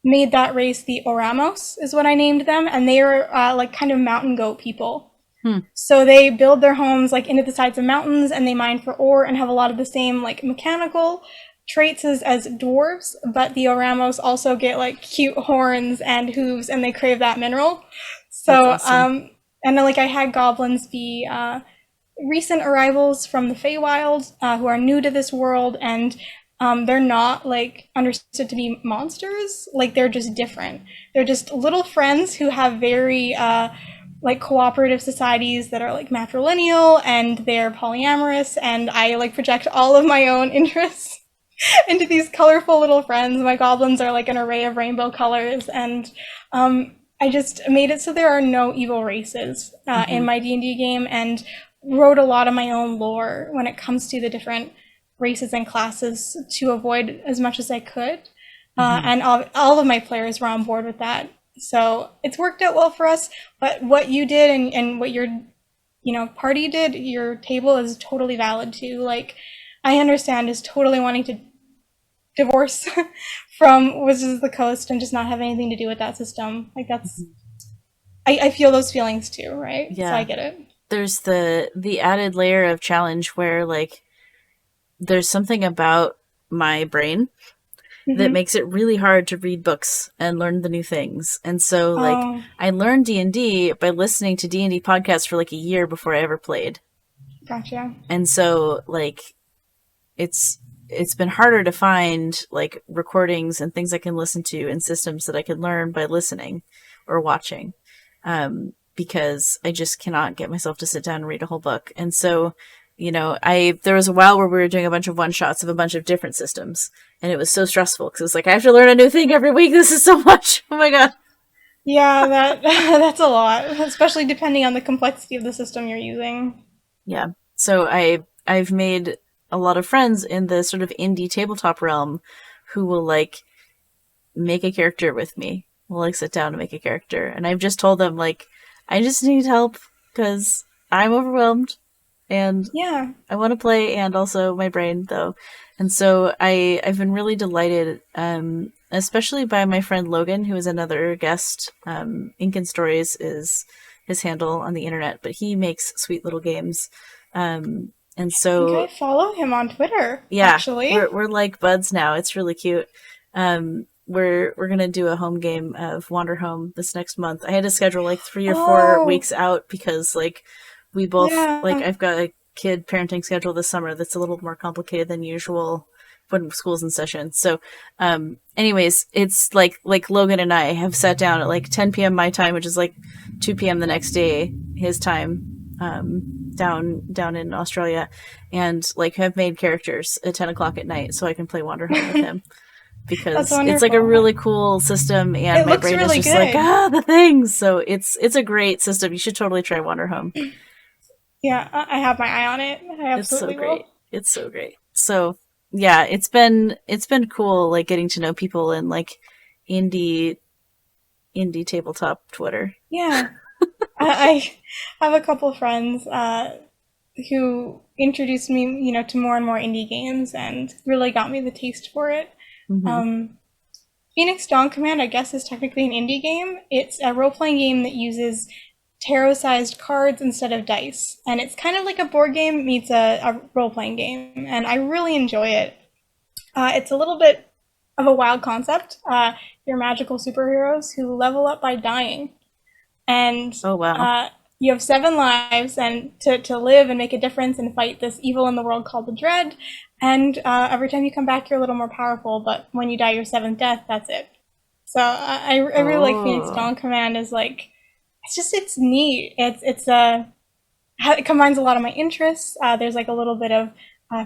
made that race the Oramos, is what I named them, and they are like kind of mountain goat people. So they build their homes like into the sides of mountains, and they mine for ore and have a lot of the same like mechanical traits as dwarves, but the Oramos also get like cute horns and hooves, and they crave that mineral. So awesome. And then like I had goblins be recent arrivals from the Feywild who are new to this world, and they're not like understood to be monsters. Like they're just different. They're just little friends who have very like cooperative societies that are like matrilineal, and they're polyamorous, and I like project all of my own interests into these colorful little friends. My goblins are like an array of rainbow colors, and I just made it so there are no evil races in my D&D game, and wrote a lot of my own lore when it comes to the different races and classes to avoid as much as I could. And all of my players were on board with that. So it's worked out well for us. But what you did and what your party did, your table, is totally valid too. Like, I understand is totally wanting to divorce from Wizards of the Coast and just not have anything to do with that system. Like that's, Mhm. I feel those feelings too, right? So I Yeah. get it. There's the added layer of challenge where like there's something about my brain that Mm-hmm. makes it really hard to read books and learn the new things. And so like Oh, I learned D&D by listening to D&D podcasts for like a year before I ever played. gotcha. And so like it's it's been harder to find like recordings and things I can listen to and systems that I can learn by listening or watching. Because I just cannot get myself to sit down and read a whole book. And so, there was a while where we were doing a bunch of one shots of a bunch of different systems, and it was so stressful because it was like I have to learn a new thing every week. This is so much. Oh my god. Yeah, that that's a lot, especially depending on the complexity of the system you're using. Yeah. So I've made a lot of friends in the sort of indie tabletop realm who will like make a character with me. We'll like sit down and make a character. And I've just told them like I just need help because I'm overwhelmed and Yeah. I want to play, and also my brain though. And so I've been really delighted, especially by my friend Logan, who is another guest. Incan Stories is his handle on the internet, but he makes sweet little games. And I think I so follow him on Twitter, yeah, we're actually. we're like buds now. It's really cute. We're gonna do a home game of Wander Home this next month. I had to schedule like 3 or 4 weeks Oh, out because like we both like yeah. I've got a kid parenting schedule this summer that's a little more complicated than usual when school's in session. So, anyways, it's like Logan and I have sat down at like 10 p.m. my time, which is like 2 p.m. the next day his time. Down in Australia, and like have made characters at 10 o'clock at night so I can play Wander Home with him That's because it's like a wonderful. really cool system, and It my looks brain is really just like good. the things. So it's a great system. You should totally try Wander Home. Yeah, I have my eye on it. I It's so absolutely great. will. It's so great. So yeah, it's been cool like getting to know people in like indie indie tabletop Twitter. Yeah. I have a couple friends who introduced me, to more and more indie games and really got me the taste for it. Hmm. Um, Phoenix Dawn Command, I guess, is technically an indie game. It's a role playing game that uses tarot sized cards instead of dice. And it's kind of like a board game meets a role playing game. And I really enjoy it. It's a little bit of a wild concept. You're magical superheroes who level up by dying. And Oh wow. uh, you have 7 lives and to live and make a difference and fight this evil in the world called the Dread. And every time you come back, you're a little more powerful. But when you die your seventh death, that's it. So I really like Phoenix Oh. Dawn Command. Is like it's neat. It combines a lot of my interests. There's like a little bit of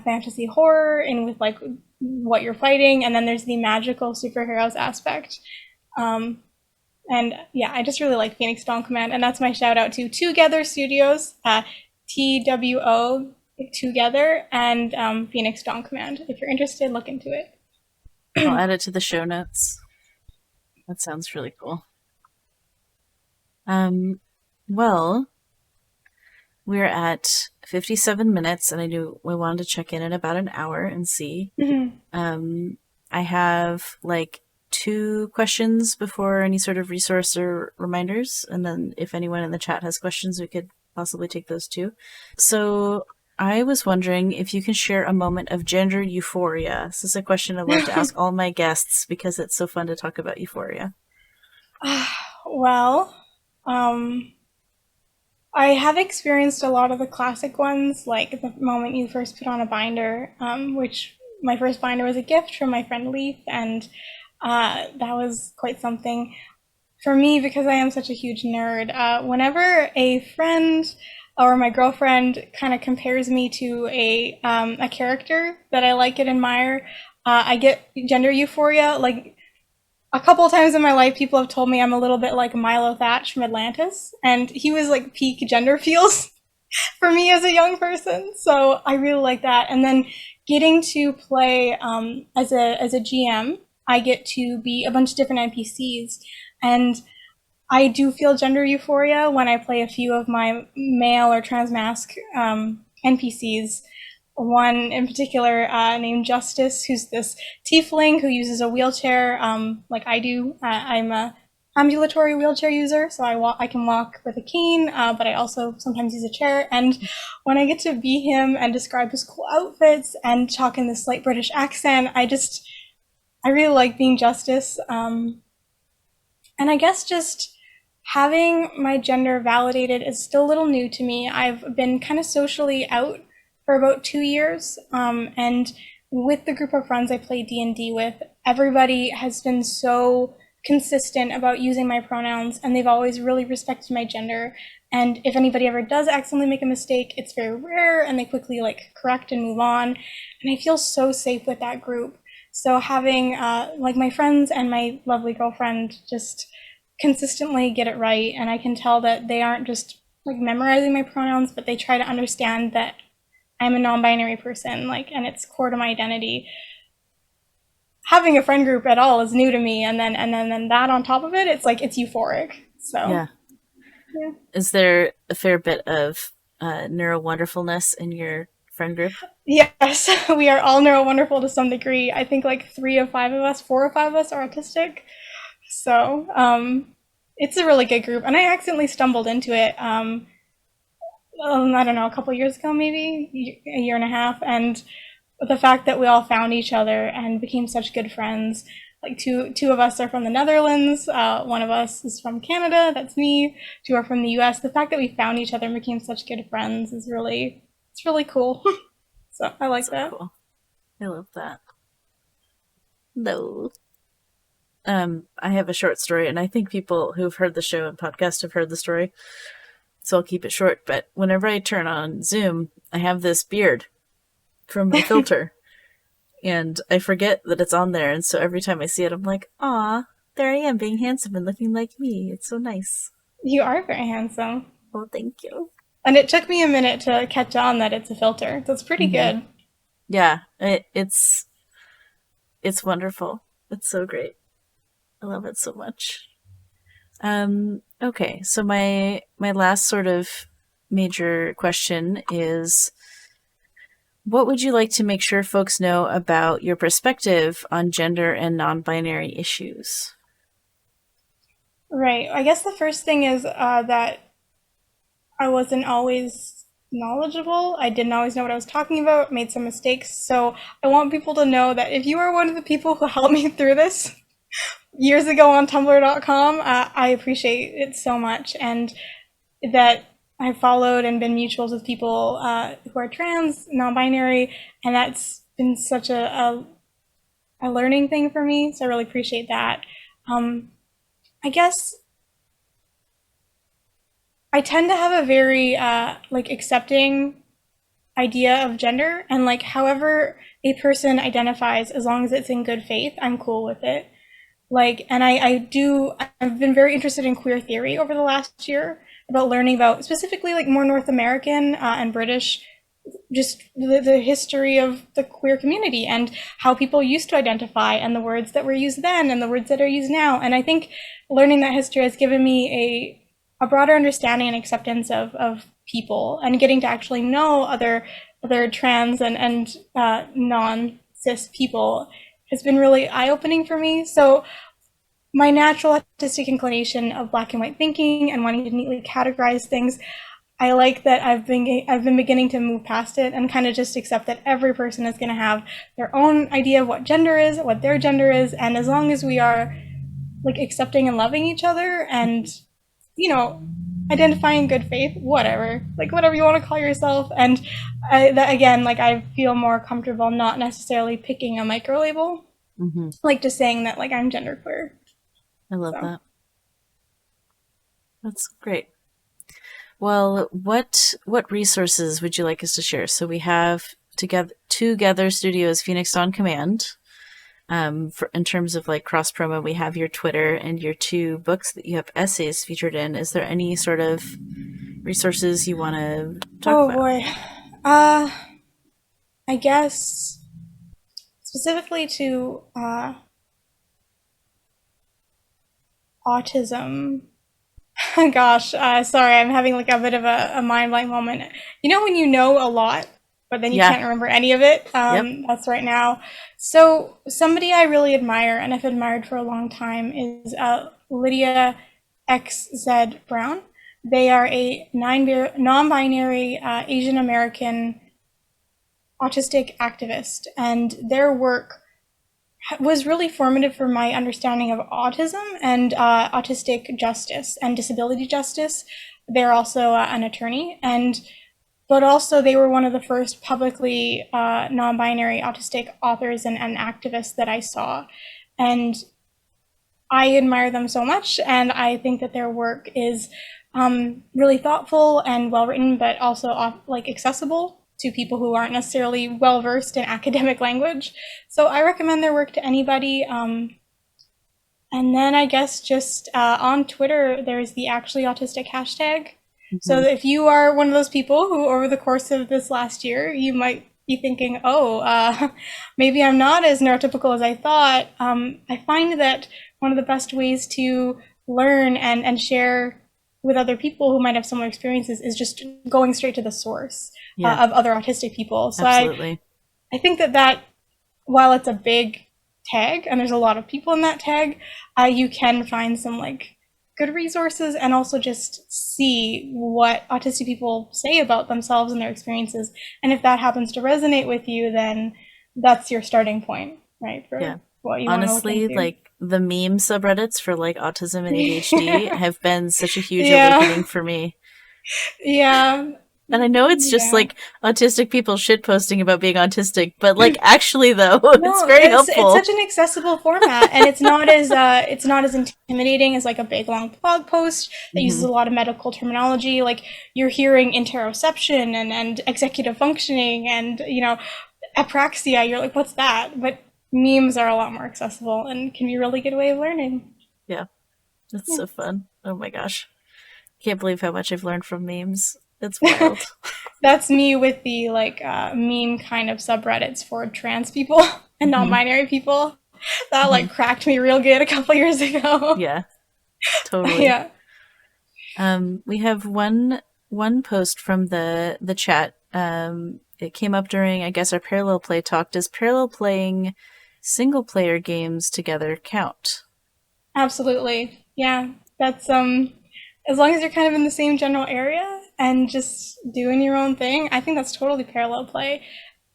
fantasy horror in with like what you're fighting, and then there's the magical superheroes aspect. Um, and yeah, I just really like Phoenix Dawn Command, and that's my shout out to Twogether Studios, TWO Together, and Phoenix Dawn Command. If you're interested, look into I'll it. add it to the show notes. That sounds really cool. Um, well, we're at 57 minutes, and I knew we wanted to check in about an hour and see. Mhm. Um, I have like 2 questions before any sort of resource or reminders, and then if anyone in the chat has questions, we could possibly take those too. So I was wondering if you can share a moment of gender euphoria. This is a question I love to ask all my guests because it's so fun to talk about euphoria. Well, um, I have experienced a lot of the classic ones, like the moment you first put on a binder, which my first binder was a gift from my friend Leaf, and that was quite something for me because I am such a huge nerd. Whenever a friend or my girlfriend kind of compares me to a character that I like and admire, I get gender euphoria. Like a couple of times in my life, people have told me I'm a little bit like Milo Thatch from Atlantis, and he was like peak gender feels for me as a young person. So I really like that. And then getting to play as a GM, I get to be a bunch of different NPCs, and I do feel gender euphoria when I play a few of my male or transmasc NPCs. one in particular named Justice, who's this tiefling who uses a wheelchair, like I do. I'm a ambulatory wheelchair user, so I can walk with a cane, but I also sometimes use a chair. And when I get to be him and describe his cool outfits and talk in this slight British accent, I really like being Justice. And I guess just having my gender validated is still a little new to me. I've been kind of socially out for about 2 years, and with the group of friends I play D&D with, everybody has been so consistent about using my pronouns, and they've always really respected my gender. And if anybody ever does accidentally make a mistake, it's very rare, and they quickly like correct and move on. And I feel so safe with that group. So having like my friends and my lovely girlfriend just consistently get it right, and I can tell that they aren't just like memorizing my pronouns, but they try to understand that I'm a non-binary person, like, and it's core to my identity. Having a friend group at all is new to me, and then that on top of it, it's like it's euphoric. So Yeah. yeah. Is there a fair bit of neuro wonderfulness in your friend group? Yes, we are all neuro wonderful to some degree. I think like 3 of 5 of us, 4 or 5 of us are autistic. So it's a really good group, and I accidentally stumbled into it. I don't know, a couple years ago, maybe a year and a half, and the fact that we all found each other and became such good friends. Like two of us are from the Netherlands, one of us is from Canada, that's me. 2 are from the U.S. The fact that we found each other and became such good friends is it's really cool. So I like So that. cool. I love that. No. I have a short story, and I think people who've heard the show and podcast have heard the story, so I'll keep it short. But whenever I turn on Zoom, I have this beard from my filter, and I forget that it's on there, and so every time I see it, I'm like, "Aw, there I am, being handsome and looking like me. It's so nice." You are very handsome. Oh, thank you. And it took me a minute to catch on that it's a filter. That's pretty good. Yeah, it's wonderful. It's so great. I love it so much. Okay, so my last sort of major question is, what would you like to make sure folks know about your perspective on gender and non-binary issues? Right. I guess the first thing is that I wasn't always knowledgeable. I didn't always know what I was talking about, made some mistakes. So I want people to know that if you are one of the people who helped me through this years ago on Tumblr.com, I appreciate it so much. And that I've followed and been mutuals with people who are trans, non-binary, and that's been such a learning thing for me. So I really appreciate that. I guess I tend to have a very like accepting idea of gender, and like however a person identifies, as long as it's in good faith, I'm cool with it. Like, and I've been very interested in queer theory over the last year, about learning about specifically like more North American and British, just the history of the queer community and how people used to identify, and the words that were used then and the words that are used now. And I think learning that history has given me a broader understanding and acceptance of people, and getting to actually know other trans and non-cis people has been really eye-opening for me. So my natural autistic inclination of black and white thinking and wanting to neatly categorize things, I like that I've been beginning to move past it and kind of just accept that every person is going to have their own idea of what gender is, what their gender is, and as long as we are like accepting and loving each other and, you know, identifying good faith, whatever, like whatever you want to call yourself. And that again, like I feel more comfortable not necessarily picking a micro label, like just saying that like I'm genderqueer. I love that. That's great. Well, what resources would you like us to share? So we have Twogether Studios Phoenix on Command. In terms of like cross promo, we have your Twitter and your 2 books that you have essays featured in. Is there any sort of resources you want to talk about? Oh boy. I guess specifically to autism. Gosh, sorry, I'm having like a bit of a mind blank moment. You know when you know a lot but then you Yeah. can't remember any of it. Yep. That's right now. So somebody I really admire and have admired for a long time is Lydia XZ Brown. They are a non-binary Asian American autistic activist, and their work was really formative for my understanding of autism and autistic justice and disability justice. They're also an attorney, but also they were one of the first publicly non-binary autistic authors and activists that I saw, and I admire them so much, and I think that their work is really thoughtful and well written, but also accessible to people who aren't necessarily well versed in academic language. So I recommend their work to anybody. And then I guess just on Twitter, there's the Actually Autistic hashtag. So if you are one of those people who, over the course of this last year, you might be thinking, oh, maybe I'm not as neurotypical as I thought, I find that one of the best ways to learn and share with other people who might have similar experiences is just going straight to the source of other autistic people. So Absolutely. I think that while it's a big tag and there's a lot of people in that tag, you can find some good resources and also just see what autistic people say about themselves and their experiences. And if that happens to resonate with you, then that's your starting point, right? For what you honestly, want to look into. the meme subreddits for autism and ADHD have been such a huge awakening for me. Yeah. And I know it's just autistic people shitposting about being autistic, but actually though, it's very helpful. It's such an accessible format, and it's not as intimidating as a big long blog post that uses a lot of medical terminology. You're hearing interoception and executive functioning and apraxia. You're like, what's that? But memes are a lot more accessible and can be a really good way of learning. Yeah, that's so fun. Oh my gosh, can't believe how much I've learned from memes. It's wild. That's me with the meme kind of subreddits for trans people and non-binary people. That cracked me real good a couple years ago. Yeah, totally. Yeah. We have one post from the chat. It came up during, I guess, our parallel play talk. Does parallel playing single player games together count? Absolutely. Yeah. That's as long as you're kind of in the same general area and just doing your own thing, I think that's totally parallel play.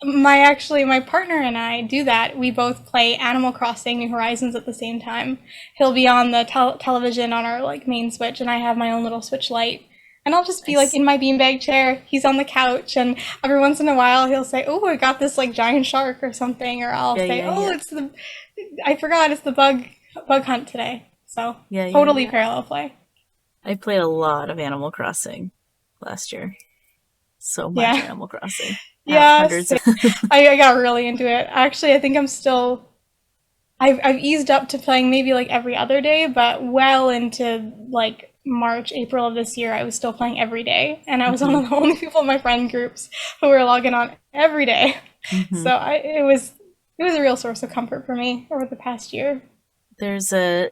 My partner and I do that. We both play Animal Crossing New Horizons at the same time. He'll be on the television on our main Switch, and I have my own little Switch Lite. And I'll just be in my beanbag chair. He's on the couch, and every once in a while he'll say, "Oh, I got this giant shark or something," or I'll say, I forgot it's the bug hunt today. So totally parallel play. I played a lot of Animal Crossing last year. So much Animal Crossing. Yeah, I got really into it. Actually, I think I've eased up to playing maybe every other day, but well into March, April of this year, I was still playing every day, and I was one of the only people in my friend groups who were logging on every day. So it was a real source of comfort for me over the past year. There's a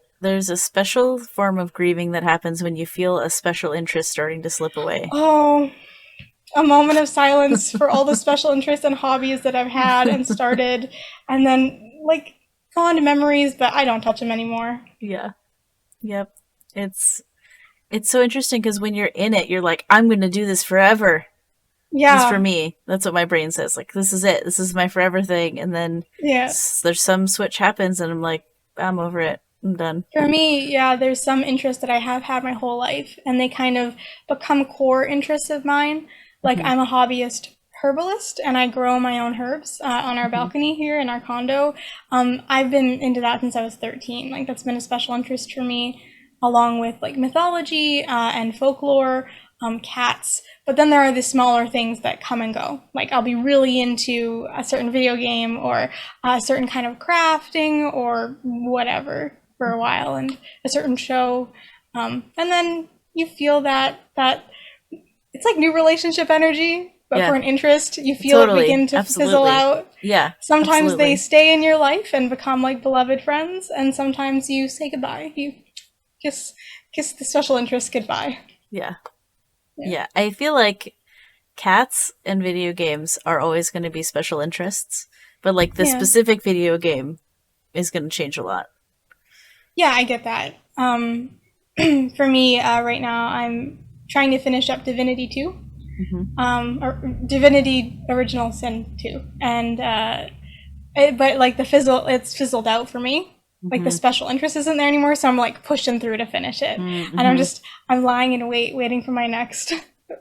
special form of grieving that happens when you feel a special interest starting to slip away. Oh, a moment of silence for all the special interests and hobbies that I've had and started, and then fond memories, but I don't touch them anymore. Yeah. Yep. It's so interesting because when you're in it, you're like, I'm going to do this forever. Yeah. This is for me. That's what my brain says. This is it. This is my forever thing. And then there's some switch happens and I'm like, I'm over it. I'm done. For me, there's some interests that I have had my whole life, and they kind of become core interests of mine. I'm a hobbyist herbalist, and I grow my own herbs on our balcony here in our condo. I've been into that since I was 13. That's been a special interest for me, along with mythology and folklore, cats. But then there are the smaller things that come and go. I'll be really into a certain video game or a certain kind of crafting or whatever for a while, and a certain show. And then you feel that it's new relationship energy, but for an interest, you feel it begin to fizzle out. Yeah. Sometimes they stay in your life and become beloved friends, and sometimes you say goodbye. You kiss the special interest goodbye. Yeah. Yeah. I feel cats and video games are always going to be special interests, but like the Yeah. specific video game is going to change a lot. Yeah, I get that. For me, right now, I'm trying to finish up Divinity 2, or Divinity Original Sin 2, and but like it's fizzled out for me. Like the Mm-hmm. special interest isn't there anymore, so I'm like pushing through to finish it, and Mm-hmm. I'm lying in wait, waiting for my next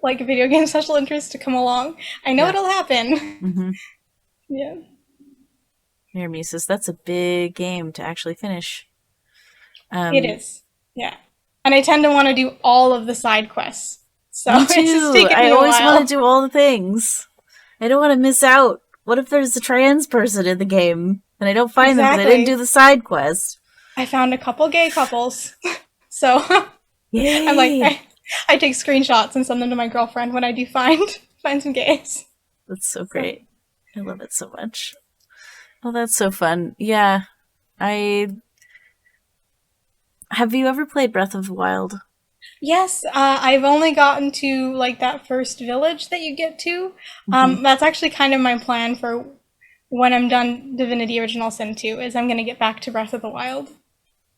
like video game special interest to come along. I know Yeah. it'll happen. Mm-hmm. Yeah, Near me says that's a big game to actually finish. it Um, is. Yeah, and I tend to want to do all of the side quests, so Me it's just too. taken I me a always want while. to do all the things. I don't want to miss out. What if there's a trans person in the game and I don't find them because I didn't do Exactly. the side quest? I found a couple gay couples, so I'm like Yay! I take screenshots and send them to my girlfriend when I do find some gays. That's so So great. I love it so much. Oh, that's so fun. Yeah. I Have you ever played Breath of the Wild? yes, I've only gotten to like that first village that you get to. Mm-hmm. That's actually kind of my plan for when I'm done Divinity Original Sin 2 is I'm gonna get back to Breath of the Wild.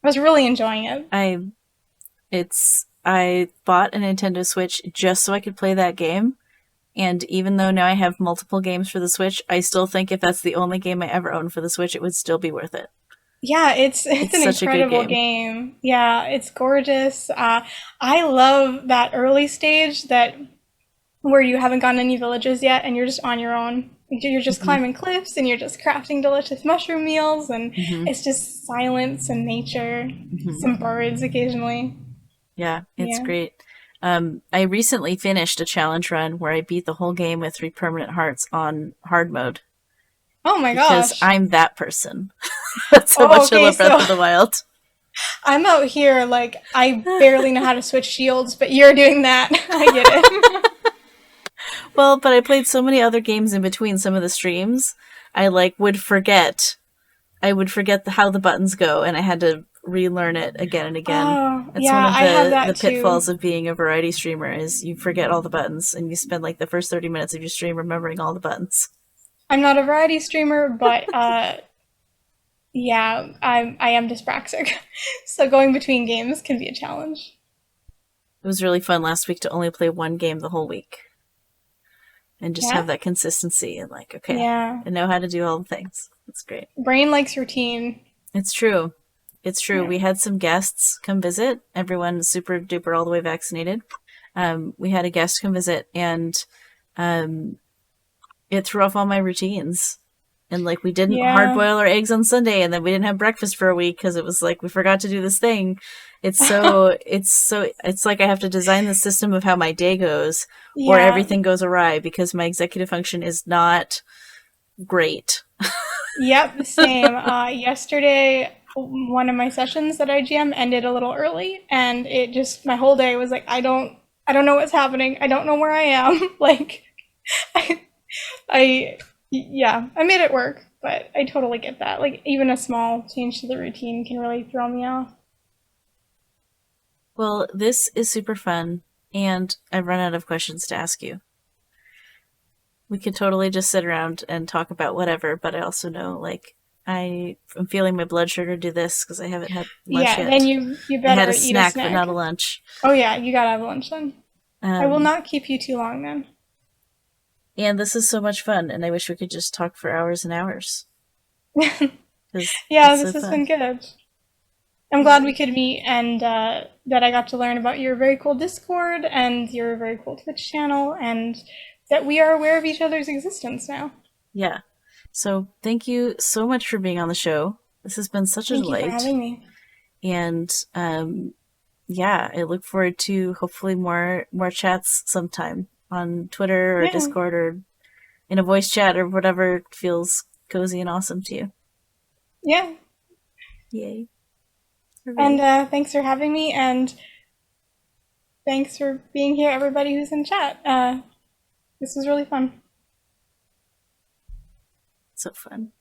I was really enjoying it. I bought a Nintendo Switch just so I could play that game. And even though now I have multiple games for the Switch, I still think if that's the only game I ever own for the Switch, it would still be worth it. Yeah, it's It's an such a good incredible game. game. Yeah, it's gorgeous. I love that early stage that where you haven't gotten any villages yet and you're just on your own. You're just Mm-hmm. climbing cliffs and you're just crafting delicious mushroom meals and Mm-hmm. it's just silence and nature, Mm-hmm. some birds occasionally. Yeah, it's Yeah. great. I recently finished a challenge run where I beat the whole game with 3 permanent hearts on hard mode Oh my because gosh. I'm that person. That's how Oh, much I okay, love Breath so of the Wild. I'm out here like I barely know how to switch shields, but you're doing that. I get it. Well, but I played so many other games in between some of the streams. I like would forget. I would forget how the buttons go, and I had to relearn it again and again. Oh, That's one yeah, of I have the that pitfalls too. of being a variety streamer is you forget all the buttons and you spend like the first 30 minutes of your stream remembering all the buttons. I'm not a variety streamer, but yeah, I am dyspraxic. So going between games can be a challenge. It was really fun last week to only play one game the whole week and just Yeah? have that consistency and like, okay, Yeah. I know how to do all the things. It's great. Brain likes routine. It's true. It's true. Yeah. We had some guests come visit. Everyone super duper all the way vaccinated. We had a guest come visit, and um, it threw off all my routines. And like we didn't hard Yeah. boil our eggs on Sunday, and then we didn't have breakfast for a week because it was like we forgot to do this thing. It's like I have to design the system of how my day goes, or Yeah. everything goes awry because my executive function is not great. Yep, same. Yesterday, one of my sessions that I GM ended a little early, and it just my whole day was like, I don't know what's happening. I don't know where I am. Like, I, yeah, I made it work, but I totally get that. Like, even a small change to the routine can really throw me off. Well, this is super fun, and I've run out of questions to ask you. We could totally just sit around and talk about whatever, but I also know, like, I'm feeling my blood sugar do this because I haven't had lunch Yeah, then yet. you I had better a eat a snack, but snack. not a lunch. Oh yeah, you gotta have lunch then. I will Um, not keep you too long then. and this is so much fun, and I wish we could just talk for hours and hours because Yeah, it's so this has been fun. good. I'm glad we Yay. could meet and that I got to learn about your very cool Discord and your very cool Twitch channel and that we are aware of each other's existence now. Yeah. So thank you so much for being on the show. This has been such a Thank you for delight. having me. And yeah, I look forward to hopefully more chats sometime on Twitter or Yeah, Discord or in a voice chat or whatever feels cozy and awesome to you. yeah. Yay. And Hooray. thanks for having me and thanks for being here, everybody who's in chat. This was really fun. So fun.